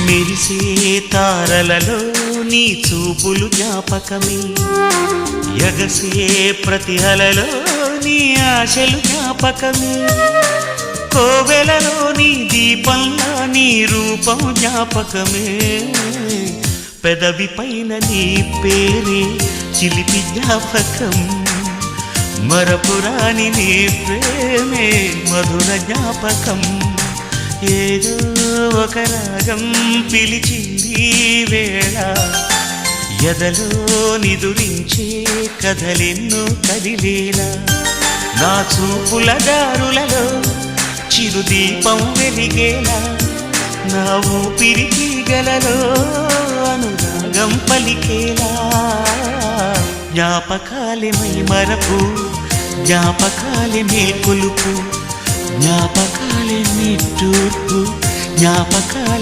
మెరిసే తారలలో నీ చూపులు జ్ఞాపకమే, ఎగసే ప్రతి అలలో నీ ఆశలు జ్ఞాపకమే, కోవెలలో నీ దీపంలో నీ రూపం జ్ఞాపకమే, పెదవి పైన నీ పేరే చిలిపి జ్ఞాపకం, మరపురాని నీ ప్రేమే మధుర జ్ఞాపకం. ఏదో ఒక రాగం పిలిచింది వేళ, ఎదలో నిదురించే కథలెన్నో కదిలేలా, నా చూపుల దారులలో చిరుదీపం వెలిగేలా, నా ఊపిరికి గలలో అనురాగం పలికేలా, జ్ఞాపకాలే మై మరపు, జ్ఞాపకాలే మేల్కొలుపు, జ్ఞాపకాలే నిట్టూర్పు, జ్ఞాపకాలే